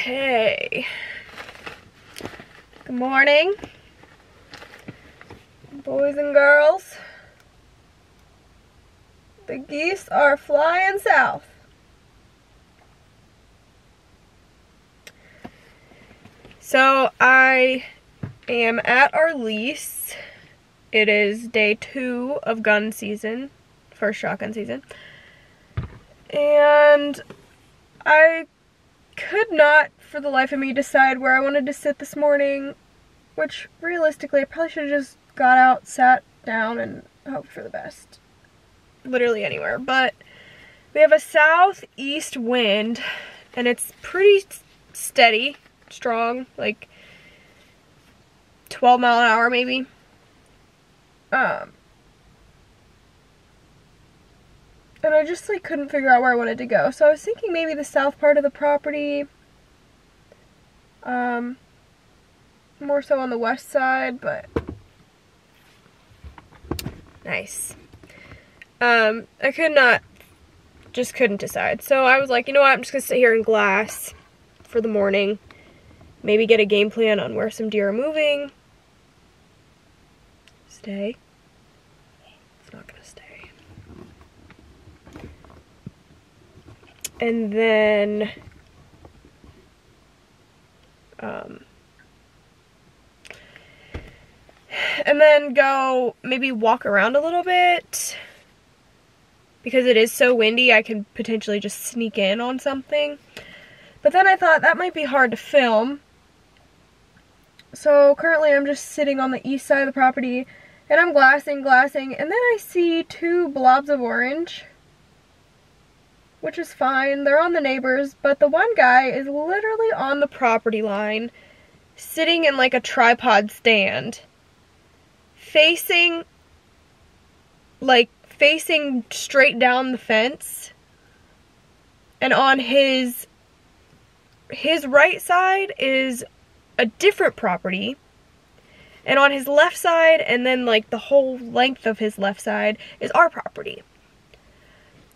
Okay. Good morning, boys and girls. The geese are flying south. So I am at our lease. It is day 2 of gun season, first shotgun season. And I could not for the life of me decide where I wanted to sit this morning, which realistically I probably should have just got out, sat down, and hoped for the best. Literally anywhere. But we have a southeast wind, and it's pretty steady, strong, like 12 mile an hour maybe. And I just like couldn't figure out where I wanted to go. So I was thinking maybe the south part of the property. More so on the west side, but nice. I couldn't decide. So I was like, you know what, I'm just gonna sit here in glass for the morning. Maybe get a game plan on where some deer are moving. Stay. It's not gonna stay. And then go maybe walk around a little bit. Because it is so windy, I can potentially just sneak in on something. But then I thought that might be hard to film. So currently I'm just sitting on the east side of the property and I'm glassing, and then I see 2 blobs of orange, which is fine. They're on the neighbors, but the one guy is literally on the property line, sitting in like a tripod stand, facing straight down the fence, and on his right side is a different property, and on his left side, and then like the whole length of his left side, is our property.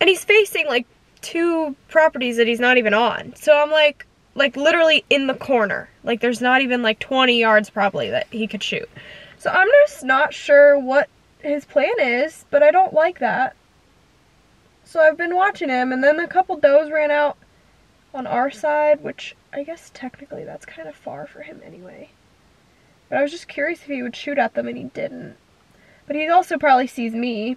And he's facing like 2 properties that he's not even on. So I'm like literally in the corner. Like there's not even like 20 yards probably that he could shoot. So I'm just not sure what his plan is, but I don't like that. So I've been watching him, and then a couple does ran out on our side, which I guess technically that's kind of far for him anyway. But I was just curious if he would shoot at them, and he didn't. But he also probably sees me.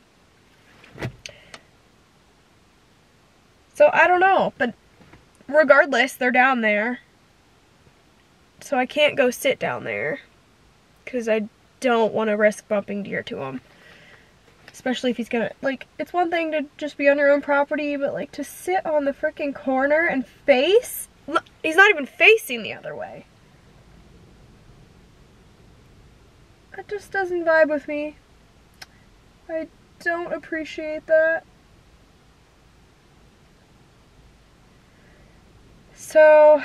So I don't know, but regardless, they're down there. So I can't go sit down there, because I don't want to risk bumping deer to him. Especially if he's gonna, like, it's one thing to just be on your own property, but like to sit on the freaking corner and face, he's not even facing the other way. That just doesn't vibe with me. I don't appreciate that. So,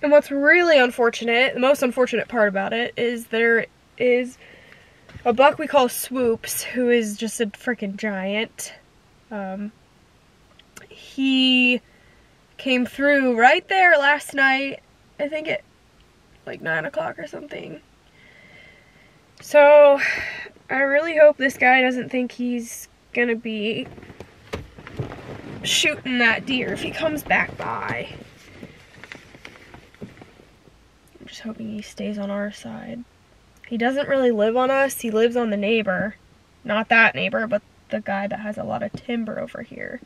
and what's really unfortunate, the most unfortunate part about it, is there is a buck we call Swoops, who is just a freaking giant. He came through right there last night, I think at like 9 o'clock or something. So I really hope this guy doesn't think he's gonna be shooting that deer if he comes back by. I'm just hoping he stays on our side. He doesn't really live on us, he lives on the neighbor. Not that neighbor, but the guy that has a lot of timber over here.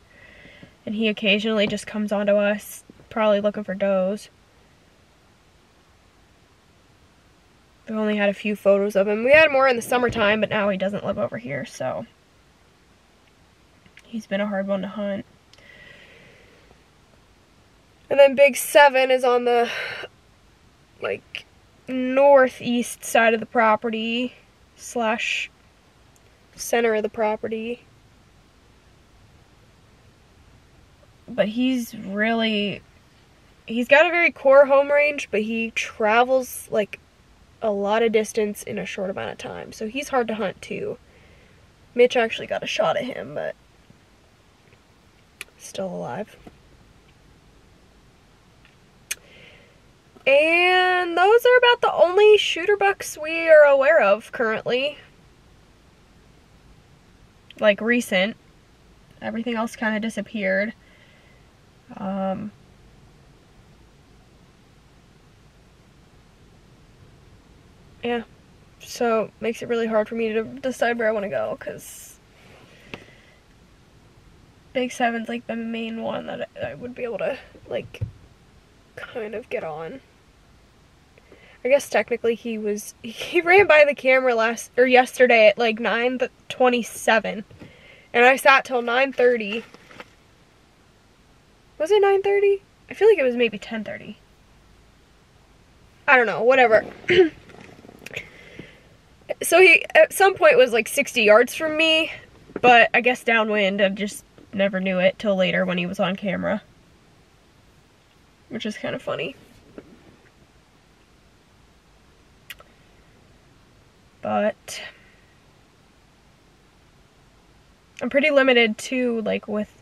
And he occasionally just comes onto us, probably looking for does. We've only had a few photos of him. We had more in the summertime, but now he doesn't live over here, so he's been a hard one to hunt. And then Big 7 is on the, like, northeast side of the property / center of the property. But he's got a very core home range, but he travels like a lot of distance in a short amount of time. So he's hard to hunt too. Mitch actually got a shot at him, but still alive. are about the only shooter bucks we are aware of currently. Like, recent. Everything else kind of disappeared. Yeah. So, makes it really hard for me to decide where I want to go, because Big Seven's, like, the main one that I would be able to, like, kind of get on. I guess technically he ran by the camera yesterday at, like, 9:27, and I sat till 9:30. Was it 9:30? I feel like it was maybe 10:30. I don't know, whatever. So he, at some point, was like 60 yards from me, but I guess downwind. I just never knew it till later when he was on camera. Which is kind of funny. But I'm pretty limited too, like, with,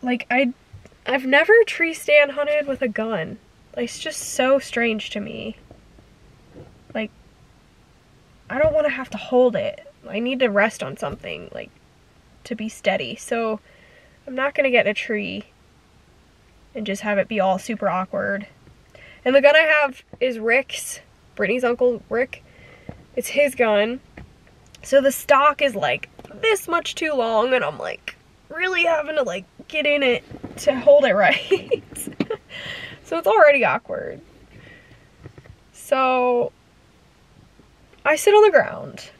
like, I've never tree stand hunted with a gun. Like, it's just so strange to me. Like, I don't want to have to hold it. I need to rest on something, like, to be steady. So I'm not going to get in a tree and just have it be all super awkward. And the gun I have is Rick's, Brittany's uncle Rick. It's his gun. So the stock is like this much too long, and I'm like really having to like get in it to hold it right. So it's already awkward. So I sit on the ground,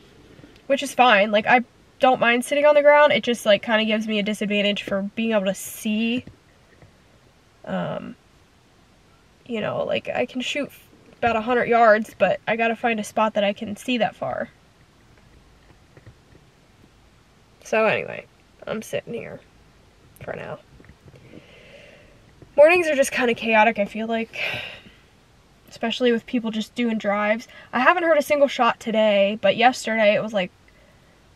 which is fine. Like, I don't mind sitting on the ground. It just, like, kind of gives me a disadvantage for being able to see. You know, like, I can shoot about 100 yards, but I gotta find a spot that I can see that far. So anyway, I'm sitting here for now. Mornings are just kind of chaotic, I feel like. Especially with people just doing drives. I haven't heard a single shot today, but yesterday it was like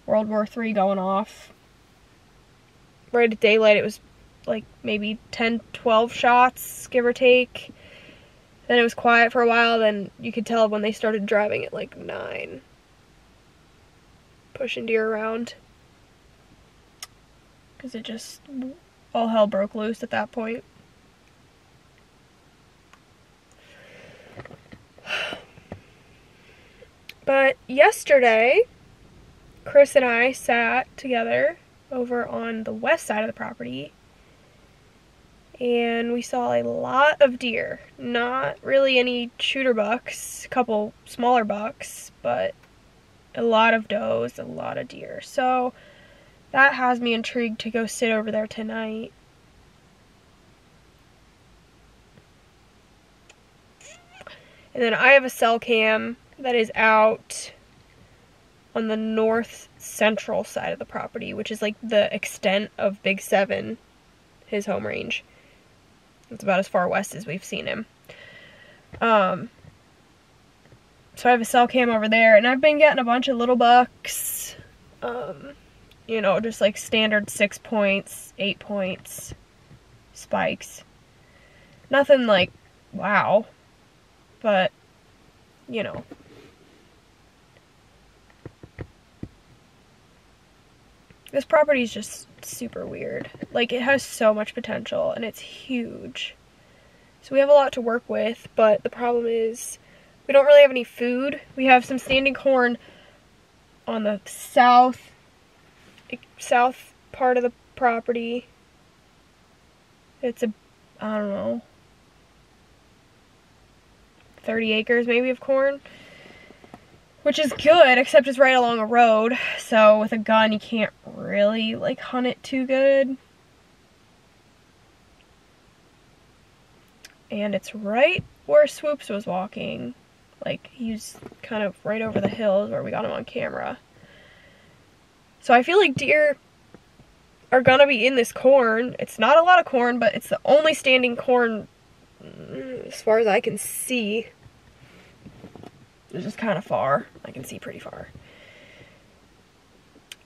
World War III going off. Right at daylight it was like maybe 10, 12 shots, give or take. Then it was quiet for a while, then you could tell when they started driving at like 9. Pushing deer around. Because it just, all hell broke loose at that point. But yesterday, Chris and I sat together over on the west side of the property, and we saw a lot of deer. Not really any shooter bucks, a couple smaller bucks, but a lot of does, a lot of deer. So that has me intrigued to go sit over there tonight. And then I have a cell cam that is out on the north central side of the property, which is like the extent of Big Seven, his home range. It's about as far west as we've seen him. So I have a cell cam over there, and I've been getting a bunch of little bucks. You know, just like standard 6 points, 8 points, spikes. Nothing like, wow. But, you know. This property is just super weird. Like, it has so much potential, and it's huge. So we have a lot to work with, but the problem is we don't really have any food. We have some standing corn on the south part of the property. It's I don't know, 30 acres maybe of corn. Which is good, except it's right along a road, so with a gun you can't really, like, hunt it too good. And it's right where Swoops was walking. Like, he's kind of right over the hills where we got him on camera. So I feel like deer are gonna be in this corn. It's not a lot of corn, but it's the only standing corn as far as I can see. It's just kind of far. I can see pretty far.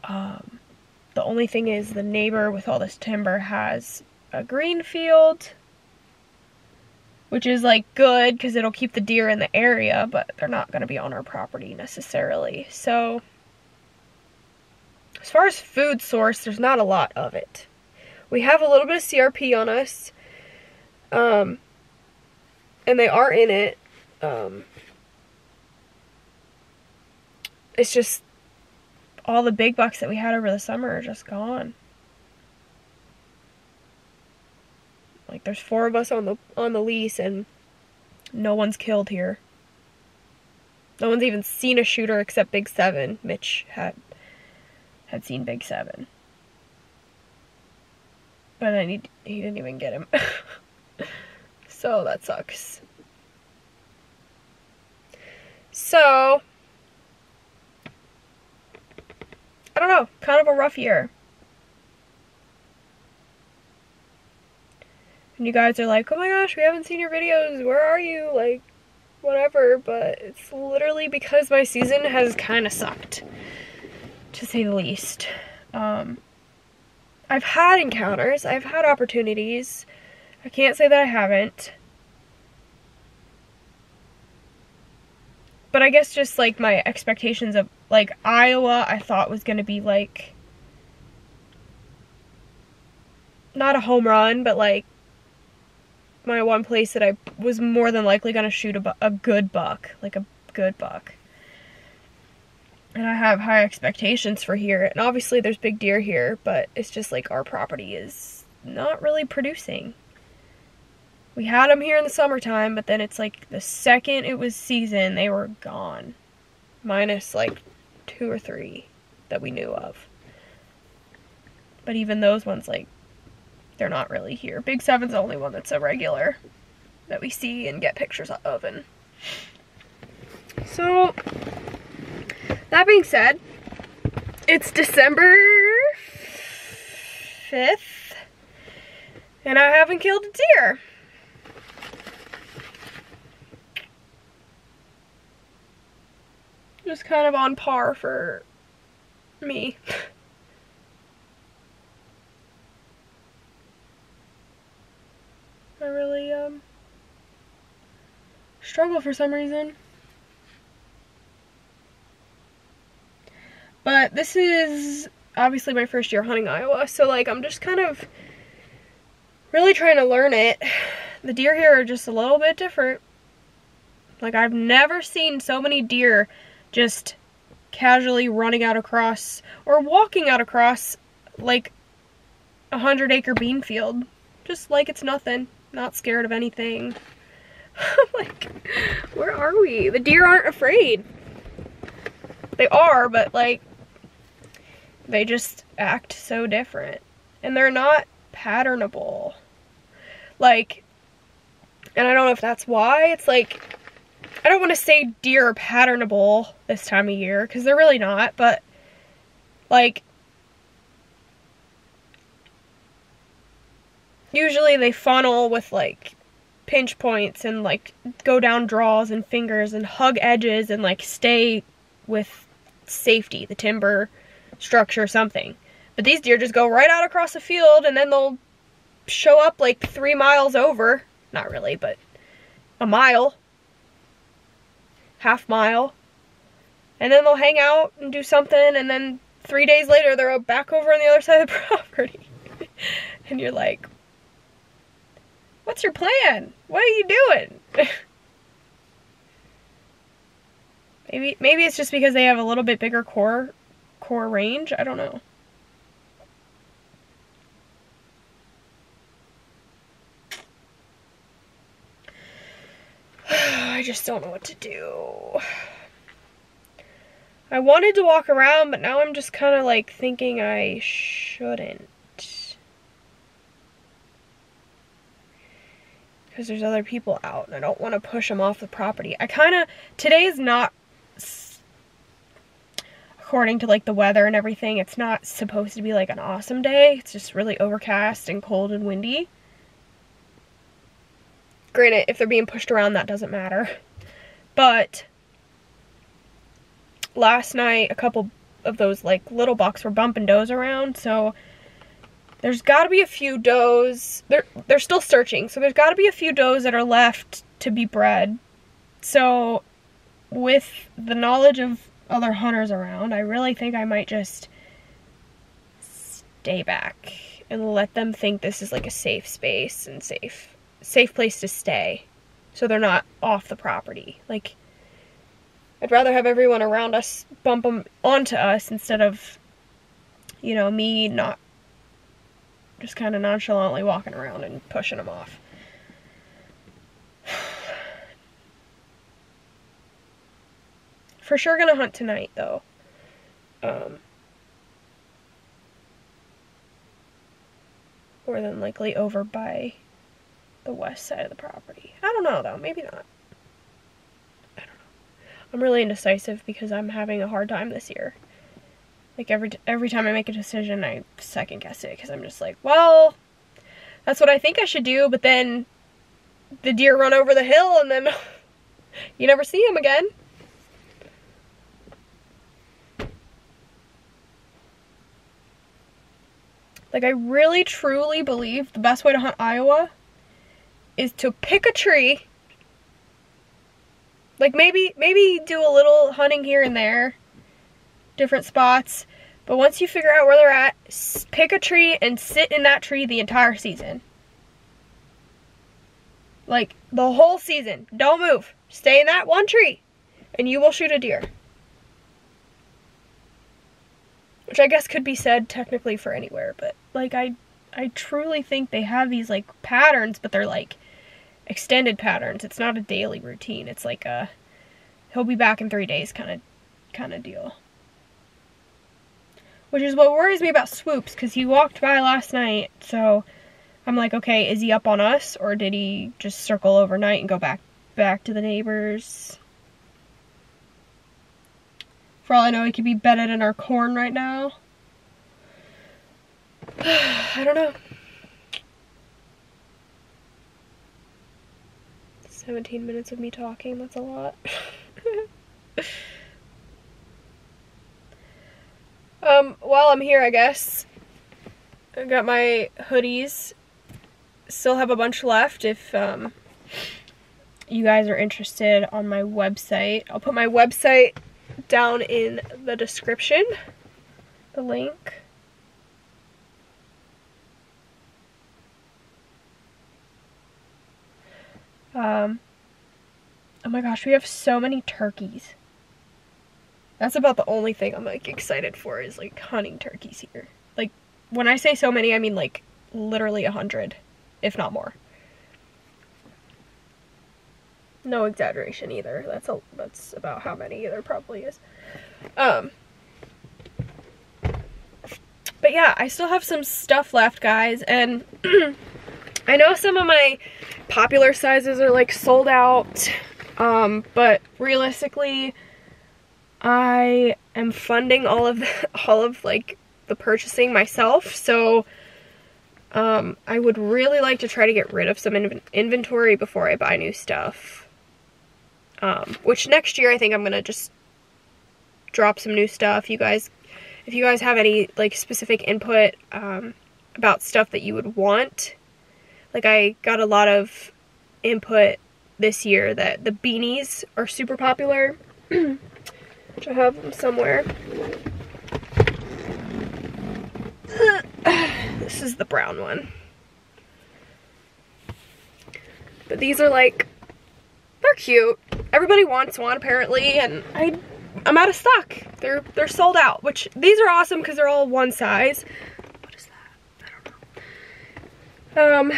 The only thing is the neighbor with all this timber has a green field. which is like good because it'll keep the deer in the area, but they're not going to be on our property necessarily. So as far as food source, there's not a lot of it. We have a little bit of CRP on us, and they are in it. It's just all the big bucks that we had over the summer are just gone. Like, there's 4 of us on the lease, and no one's killed here. No one's even seen a shooter except Big 7. Mitch had seen Big 7. But then he didn't even get him. So that sucks. So, I don't know, kind of a rough year. And you guys are like, oh my gosh, we haven't seen your videos, where are you? Like, whatever, but it's literally because my season has kind of sucked, to say the least. I've had encounters, I've had opportunities. I can't say that I haven't. But I guess just, like, my expectations of, like, Iowa, I thought was going to be, like, not a home run, but, like, my one place that I was more than likely going to shoot a good buck. Like, a good buck. And I have high expectations for here. And obviously there's big deer here, but it's just, like, our property is not really producing. We had them here in the summertime, but then it's like the second it was season, they were gone. Minus like 2 or 3 that we knew of. But even those ones, like, they're not really here. Big 7's the only one that's a regular that we see and get pictures of. And so, that being said, it's December 5th, and I haven't killed a deer. Just kind of on par for me. I really struggle for some reason. But this is obviously my first year hunting Iowa, so like I'm just kind of really trying to learn it. The deer here are just a little bit different. Like, I've never seen so many deer just casually running out across or walking out across like a 100-acre bean field, just like it's nothing, not scared of anything. Like, where are we? The deer aren't afraid. They are, but like they just act so different, and they're not patternable. Like, and I don't know if that's why. It's like, I don't want to say deer are patternable this time of year, because they're really not, but, like, usually they funnel with, like, pinch points and, like, go down draws and fingers and hug edges and, like, stay with safety, the timber, structure, something. But these deer just go right out across the field, and then they'll show up, like, 3 miles over. Not really, but a mile. Half mile, and then they'll hang out and do something, and then 3 days later they're back over on the other side of the property. And you're like, what's your plan? What are you doing? Maybe it's just because they have a little bit bigger core range. I don't know. I just don't know what to do. I wanted to walk around, but now I'm just kind of like thinking I shouldn't. Because there's other people out, and I don't want to push them off the property. Today is not, according to like the weather and everything, it's not supposed to be like an awesome day. It's just really overcast and cold and windy. Granted, if they're being pushed around, that doesn't matter. But last night, a couple of those like little bucks were bumping does around, so there's got to be a few does. They're still searching, so there's got to be a few does that are left to be bred. So with the knowledge of other hunters around, I really think I might just stay back and let them think this is like a safe space and safe place to stay, so they're not off the property. Like, I'd rather have everyone around us bump them onto us instead of, you know, me not just kind of nonchalantly walking around and pushing them off. For sure gonna hunt tonight, though. More than likely over by the west side of the property. I don't know, though. Maybe not. I don't know. I'm really indecisive because I'm having a hard time this year. Like, every time I make a decision, I second guess it because I'm just like, well, that's what I think I should do, but then the deer run over the hill and then you never see them again. Like, I really, truly believe the best way to hunt Iowa is to pick a tree. Like, maybe do a little hunting here and there, different spots. But once you figure out where they're at, pick a tree and sit in that tree the entire season. Like, the whole season. Don't move. Stay in that one tree, and you will shoot a deer. Which I guess could be said technically for anywhere, but like I truly think they have these like patterns, but they're like extended patterns. It's not a daily routine. It's like a he'll be back in 3 days kind of deal. Which is what worries me about Swoops, because he walked by last night, so I'm like, okay, is he up on us, or did he just circle overnight and go back to the neighbors? For all I know, he could be bedded in our corn right now. I don't know. 17 minutes of me talking, that's a lot. While I'm here, I guess, I got my hoodies. Still have a bunch left if you guys are interested on my website. I'll put my website down in the description, the link. Oh my gosh, we have so many turkeys. That's about the only thing I'm like excited for, is like hunting turkeys here. Like, when I say so many, I mean like literally 100, if not more. No exaggeration either. That's about how many there probably is. But yeah, I still have some stuff left, guys, and I know some of my popular sizes are like sold out, but realistically, I am funding all of like the purchasing myself, so I would really like to try to get rid of some inventory before I buy new stuff. Which next year I think I'm gonna just drop some new stuff. If you guys have any like specific input about stuff that you would want, like I got a lot of input this year that the beanies are super popular, which I have them somewhere. This is the brown one. But these are like, they're cute. Everybody wants one apparently, and I'm out of stock. They're sold out, which these are awesome because they're all one size. What is that? I don't know.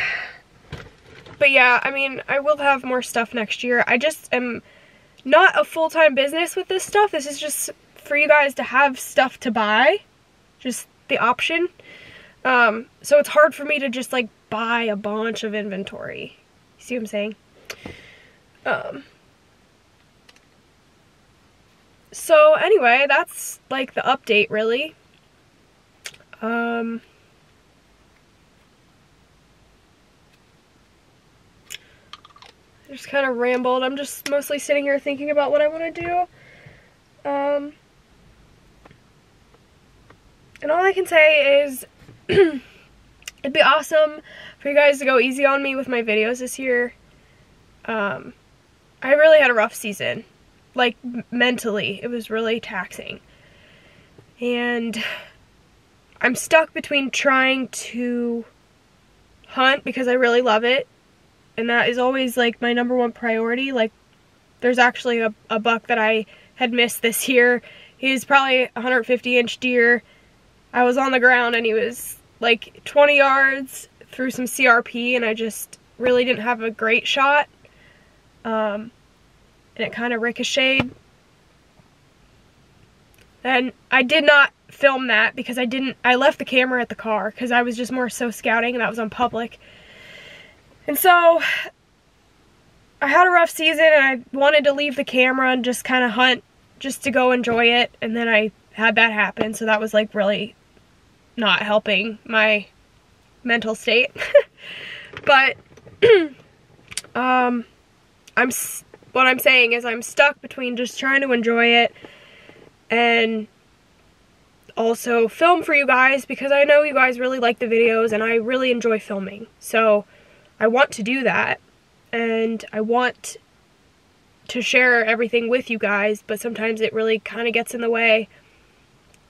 But yeah, I mean, I will have more stuff next year. I just am not a full-time business with this stuff. This is just for you guys to have stuff to buy. Just the option. So it's hard for me to just like buy a bunch of inventory. You see what I'm saying? So anyway, that's like the update really. I just kind of rambled. I'm just mostly sitting here thinking about what I want to do. And all I can say is it'd be awesome for you guys to go easy on me with my videos this year. I really had a rough season. Like, mentally, it was really taxing. And I'm stuck between trying to hunt because I really love it, and that is always like my #1 priority. Like, there's actually a buck that I had missed this year. He's probably a 150-inch deer. I was on the ground and he was like 20 yards through some CRP, and I just really didn't have a great shot. And it kind of ricocheted. And I did not film that because I left the camera at the car because I was just more so scouting, and that was on public. And so I had a rough season, and I wanted to leave the camera and just kind of hunt just to go enjoy it, and then I had that happen, so that was like really not helping my mental state. But what I'm saying is I'm stuck between just trying to enjoy it and also film for you guys, because I know you guys really like the videos and I really enjoy filming. So I want to do that, and I want to share everything with you guys, but sometimes it really kind of gets in the way,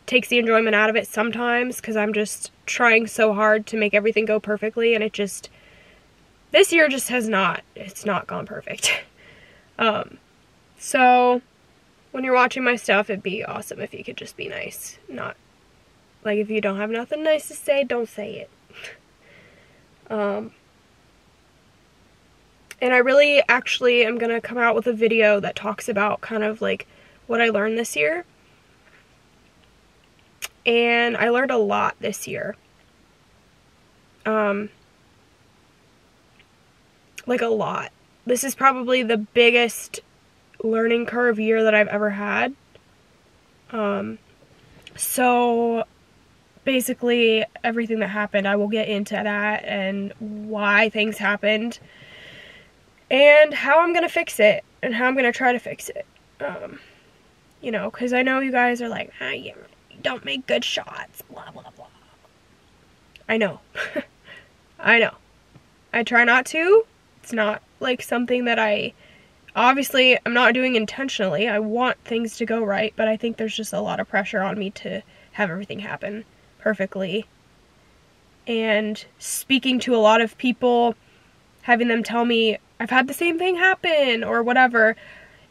takes the enjoyment out of it sometimes, because I'm just trying so hard to make everything go perfectly, and it just, this year just it's not gone perfect. So when you're watching my stuff, it'd be awesome if you could just be nice. Not, like, if you don't have nothing nice to say, don't say it. And I really actually am gonna come out with a video that talks about kind of like what I learned this year. And I learned a lot this year. Like, a lot. This is probably the biggest learning curve year that I've ever had. So basically everything that happened, I will get into that and why things happened and how I'm gonna fix it and how I'm gonna try to fix it. You know, because I know you guys are like, you don't make good shots, blah blah blah. I know. I know. I try not to. It's not like something that obviously I'm not doing intentionally. I want things to go right, but I think there's just a lot of pressure on me to have everything happen perfectly. And speaking to a lot of people, having them tell me, I've had the same thing happen, or whatever.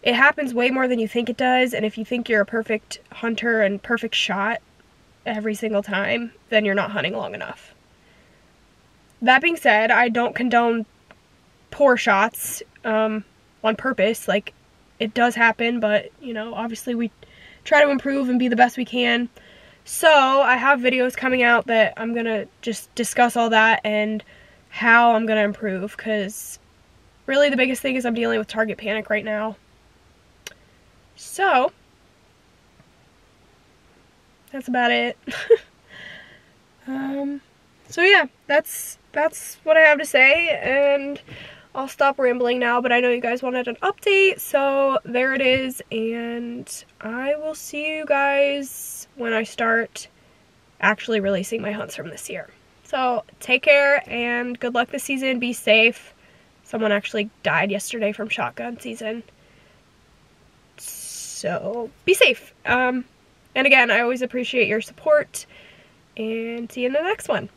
It happens way more than you think it does, and if you think you're a perfect hunter and perfect shot every single time, then you're not hunting long enough. That being said, I don't condone poor shots on purpose. Like, it does happen, but, you know, obviously we try to improve and be the best we can. So I have videos coming out that I'm gonna just discuss all that and how I'm gonna improve, because really the biggest thing is I'm dealing with target panic right now. So that's about it. So yeah, that's what I have to say, and I'll stop rambling now, but I know you guys wanted an update, so there it is, and I will see you guys when I start actually releasing my hunts from this year. So take care, and good luck this season. Be safe. Someone actually died yesterday from shotgun season. So be safe. And again, I always appreciate your support, and see you in the next one.